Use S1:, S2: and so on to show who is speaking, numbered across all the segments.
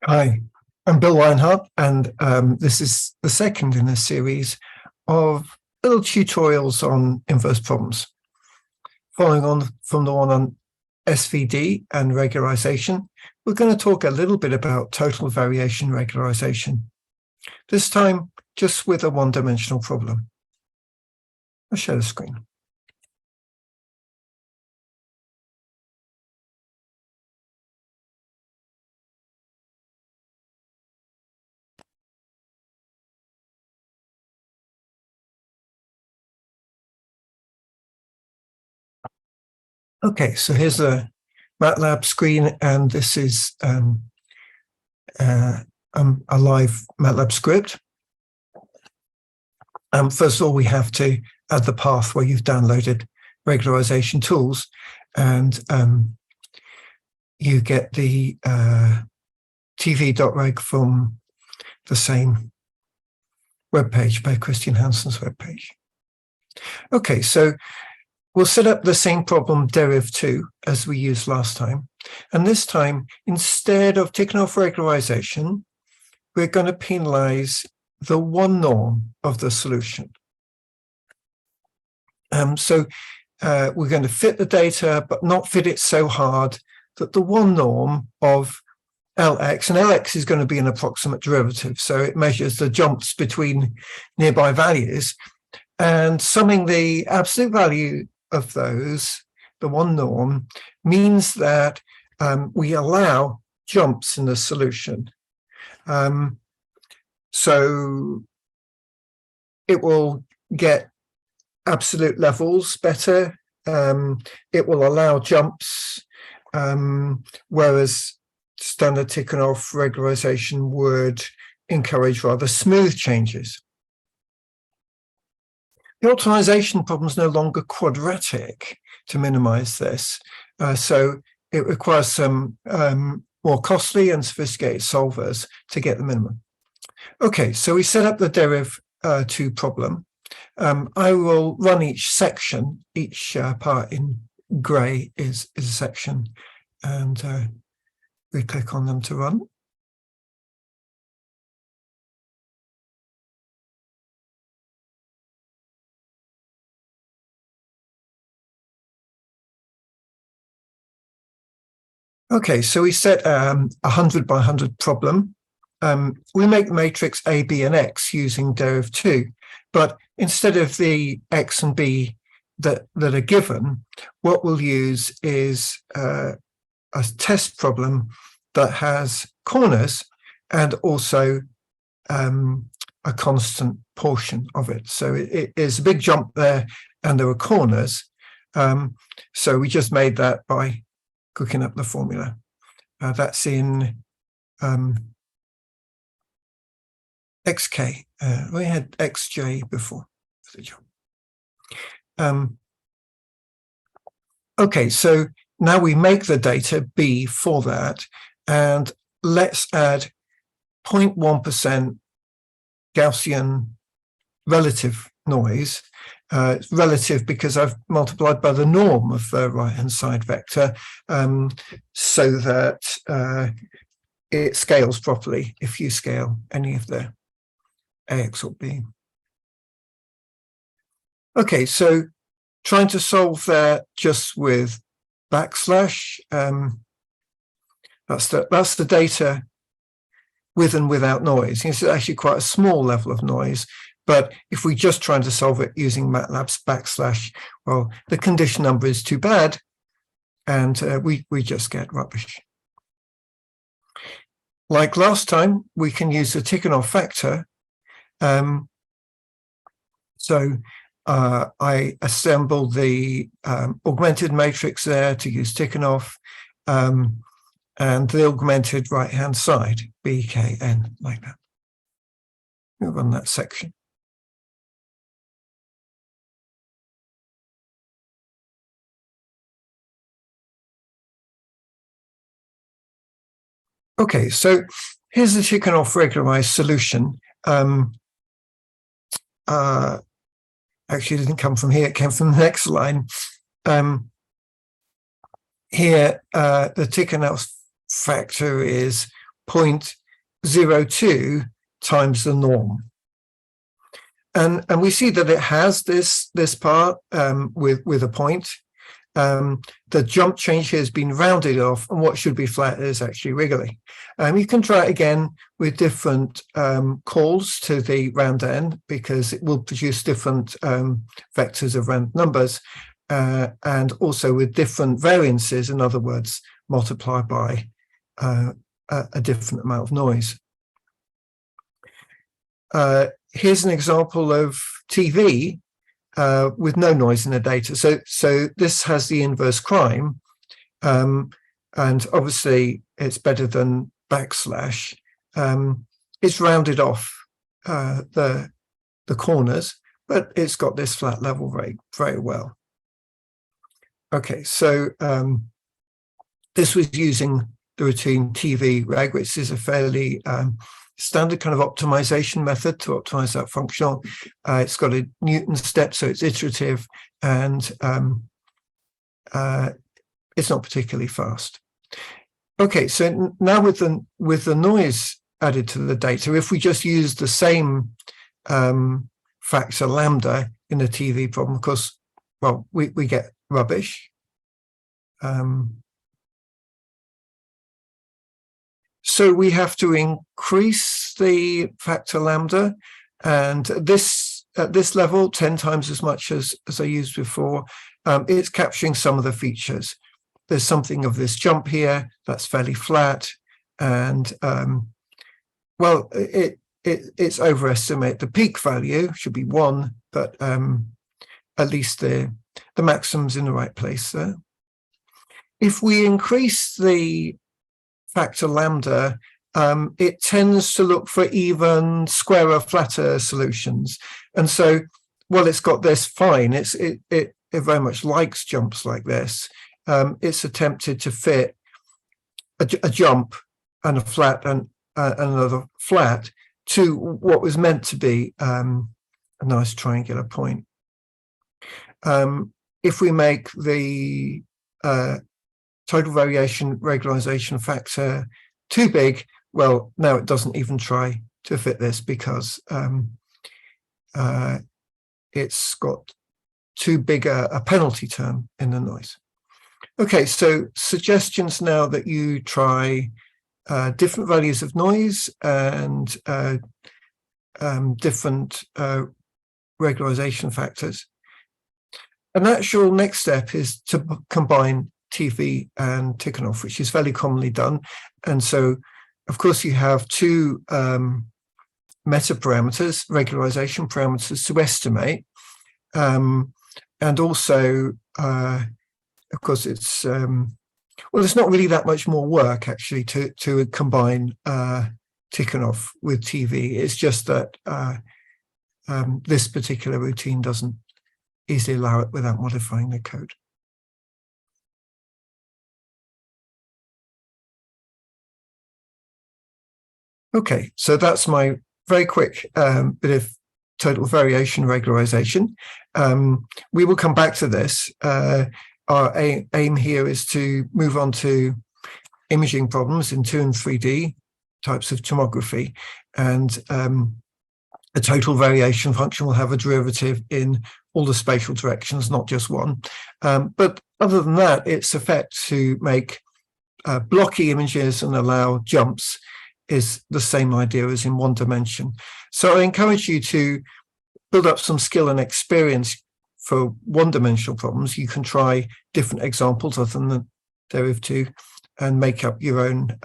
S1: Hi, I'm Bill Weinhardt, and this is the second in a series of little tutorials on inverse problems. Following on from the one on SVD and regularization, we're going to talk a little bit about total variation regularization, this time just with a one-dimensional problem. I'll share the screen. Okay, so here's the MATLAB screen, and this is a live MATLAB script. First of all, we have to add the path where you've downloaded regularization tools, and you get the tv.reg from the same webpage, by Christian Hansen's webpage. Okay, so we'll set up the same problem deriv2 as we used last time. And this time, instead of ticking off regularization, we're going to penalize the one norm of the solution. So we're going to fit the data, but not fit it so hard that the one norm of Lx, and Lx is going to be an approximate derivative, so it measures the jumps between nearby values, and summing the absolute value of those, the one norm, means that we allow jumps in the solution. So it will get absolute levels better. It will allow jumps, whereas standard ticking off regularization would encourage rather smooth changes. The optimization problem is no longer quadratic to minimize this, so it requires some more costly and sophisticated solvers to get the minimum. Okay, so we set up the deriv2 problem. I will run each section. Each part in gray is a section, and we click on them to run. Okay, so we set a 100 by 100 problem. We make the matrix A, B, and X using deriv2, but instead of the X and B that are given, what we'll use is a test problem that has corners and also a constant portion of it. So it is a big jump there, and there are corners. So we just made that by cooking up the formula. That's in xk. We had xj before. Okay, so now we make the data B for that, and let's add 0.1% Gaussian relative noise. It's relative because I've multiplied by the norm of the right-hand side vector, so that it scales properly if you scale any of the AX or B. Okay, so trying to solve that just with backslash, that's the data with and without noise. It's actually quite a small level of noise, but if we just trying to solve it using MATLAB's backslash, well, the condition number is too bad, and we just get rubbish. Like last time, we can use the ticking off factor. So I assembled the augmented matrix there to use ticking off, and the augmented right-hand side, BKN, like that. We'll run that section. Okay, so here's the ticking off regularized solution. Actually, it didn't come from here, it came from the next line. Here, the ticking off factor is 0.02 times the norm. And we see that it has this part with a point. The jump change here has been rounded off, and what should be flat is actually wiggly. You can try it again with different calls to the round n, because it will produce different vectors of round numbers, and also with different variances, in other words, multiplied by a different amount of noise. Here's an example of TV with no noise in the data. So this has the inverse crime, and obviously it's better than backslash. It's rounded off the corners, but it's got this flat level very, very well. Okay, so this was using the routine TV reg, which is a fairly standard kind of optimization method to optimize that function. It's got a Newton step, so it's iterative, and it's not particularly fast. Okay, so now with the noise added to the data, if we just use the same factor lambda in the TV problem, of course, well, we get rubbish. So we have to increase the factor lambda, and at this level, 10 times as much as I used before, it's capturing some of the features. There's something of this jump here that's fairly flat, and well, it's overestimate. The peak value should be 1, but at least the maximum's in the right place there. If we increase the factor lambda, it tends to look for even squarer, flatter solutions. And so, well, it's got this fine. It very much likes jumps like this. It's attempted to fit a jump and a flat and another flat to what was meant to be a nice triangular point. If we make the total variation regularization factor too big, well, now it doesn't even try to fit this, because it's got too big a penalty term in the noise. Okay, so suggestions now that you try different values of noise and different regularization factors. A natural next step is to combine TV and Tikhonov, which is fairly commonly done. And so, of course, you have two meta parameters, regularization parameters to estimate. And also, of course, it's, well, it's not really that much more work, actually, to combine Tikhonov with TV. It's just that this particular routine doesn't easily allow it without modifying the code. Okay, so that's my very quick bit of total variation regularization. We will come back to this. Our aim here is to move on to imaging problems in 2 and 3D types of tomography, and a total variation function will have a derivative in all the spatial directions, not just one. But other than that, its effect to make blocky images and allow jumps is the same idea as in one dimension. So I encourage you to build up some skill and experience for one-dimensional problems. You can try different examples other than the derivative and make up your own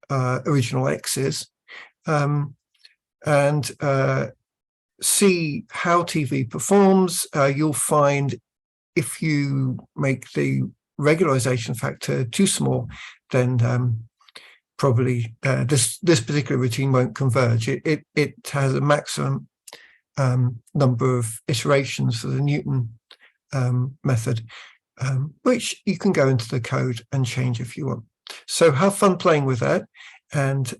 S1: original x's, and see how TV performs. You'll find if you make the regularization factor too small, then probably this particular routine won't converge. It has a maximum number of iterations for the Newton method, which you can go into the code and change if you want. So have fun playing with that, and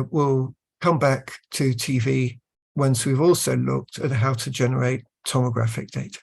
S1: we'll come back to TV once we've also looked at how to generate tomographic data.